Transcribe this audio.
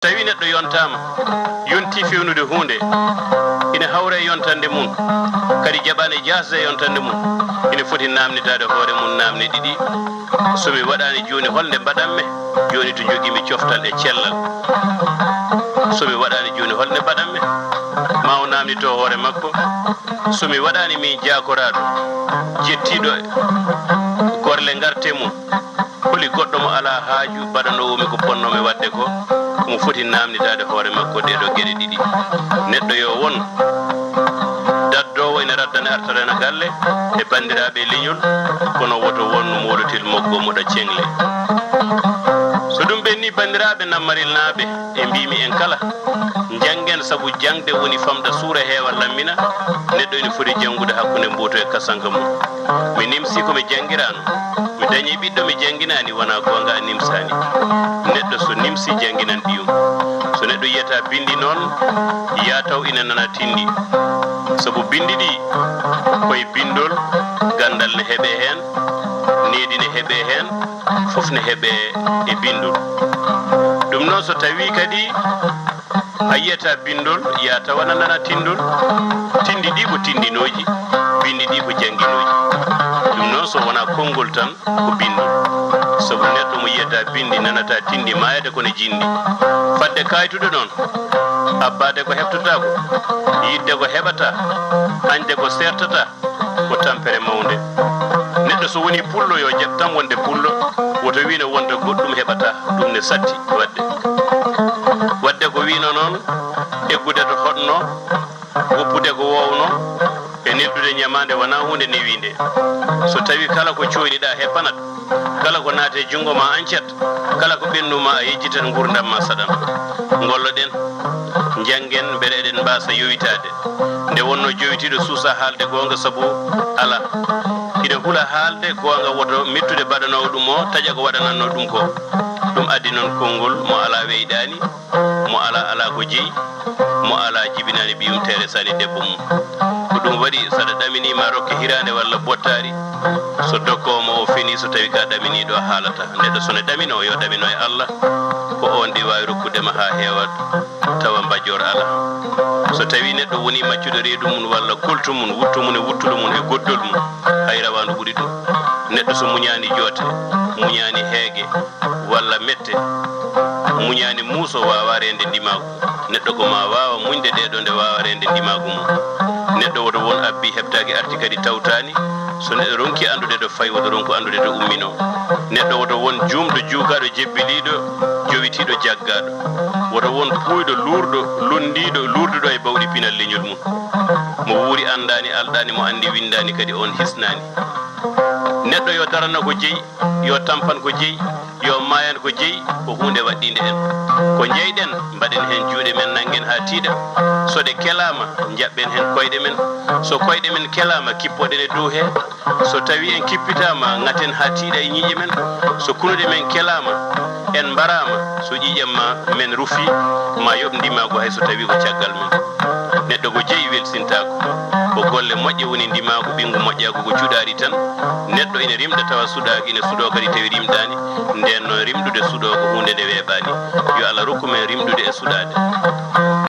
tawi neɗɗo yontama yonti fewnude hunde ina hawre yontande mum kadi jaɓani jasde yontande mum ina foti namnitade hoore mum namne ɗiɗi somi waɗani joni holnde mbaɗanmi joni to jogimi coftal e cellal somi waɗani joni holnde mbaɗanmi ma o namnito hoore makko somi waɗani min jakoraɗo jettiɗo gorle garte mum holi goɗɗo mo ala haaju mbaɗanowomi ko ponnomi wadde ko mo foti namnitade hoore makko ɗeɗo gueɗe ɗiɗi neɗɗo yo won daddowo ina raddane artorena galle e bandiraɓe leñol kono woto won moɗotel moggo moɗa cengle so ɗum ɓenni bandiraɓe nammaril naaɓe e mbimi en kala janggen saabu jangde woni famda suura heewa lammina neɗɗo ina foti jangude hakkude mboto e kasanka mum mi nimsi komi jangirano mi dañi ɓiɗɗo mi janginani wona gonga a nimsani neɗɗo so nimsi janginan ɗiyum so neɗɗo yiyata bindi noon ya taw ina nana tindi sabu bindi ɗi koye bindol gandal ne heeɓe hen needi ne heeɓe hen fof ne heeɓe e bindol ɗum noon so tawi kadi a yiyata bindol ya tawana nana tindol tindi ɗi ko tindinoji bindi ɗi ko janguinoji ɗum noon so wona konngol tan ko bindol sabu neɗɗo mo yiyata bindi nanata tindi mayade kono jindi fadde kaytude noon abbade ko heɓtotako yidde ko heɓata hañde ko sertata ko tampere mawde neɗɗo so woni pullo yo jaɓ tan wonde pullo woto wino wonta goɗɗum heɓata ɗum ne satti wadde ko wino noon eggude to hotno woppude ko wowno e neddude ñamade wona hunde newinde so tawi kala ko coyniɗa heppanat kala ko naate jungo ma ancet kala ko ɓennuma a yejjitan gurdam ma saɗan golloɗen janggen beɗe eɗen mbasa yowitade nde wonno jowitiɗo suusa haalde gonga saabu ala ina hula haalde gonga woto mettude baɗanowo ɗum o taƴa ko waɗananno ɗum ko ɗum addi noon konngol mo ala weyɗani mo ala ko jeeyi mo ala jibinani ɓiyum tere sani debbo mum ko ɗum waɗi saɗa ɗaminima rokke hirande walla bottari so dokkomo o fini so tawi ka ɗaminiɗo haalata neɗɗo sone ɗamino yo ɗamino e Allah ko on ɗi wawi rokkudema ha heewa tawa mbajjor ala so tawi neɗɗo woni maccuɗo reedu mum walla koltu mum wuttu mum e wuttuɗo mum e goddol mum hay rawandu ɓuuri ɗum neɗɗo so muñani joote muñani heege walla mette muñani muuso wawa rende ndimagu neɗɗo ko ma wawa muñde ɗeɗo nde wawa rende ndimagu mum neɗɗo woto won abbi heɓtaki arti kadi tawtani so neɗɗo ronki andude ɗo fayi woto ronku andude ɗo ummino neɗɗo woto won jumɗo juukaɗo jebbiliɗo jowitiɗo jaggaɗo woto won puyɗo lurɗo lundiɗo lurduɗo e bawɗi pinal leñol mum mo wuuri andani alɗani mo andi windani kadi on hisnani neɗɗo yo darana ko jeeyi yo tampan ko jeeyi yo mayan ko jeeyi ko hunde waɗɗinde en ko jeyɗen mbaɗen hen juuɗe men nanguen ha tiiɗa so ɗe kelama jaɓɓen hen koyɗe men so koyɗe men kelama kippoɗen e dow he so tawi en kippitama gaten ha tiiɗa e ñiiƴe men so kunuɗe men kelama en mbarama so ƴiƴam ma men rufi ma yoɓ ndimago hay so tawi ko caggal men neɗɗo ko jeeyi welsintako ko golle moƴƴe woni ndimago ɓingu moƴƴago ko cuɗari tan neɗɗo ina rimɗa tawa suɗaki ine suɗo kadi tawi rimɗani nden noon rimɗude suɗo ko hunde nde weeɓani yo Allah rokku men rimɗude e suɗade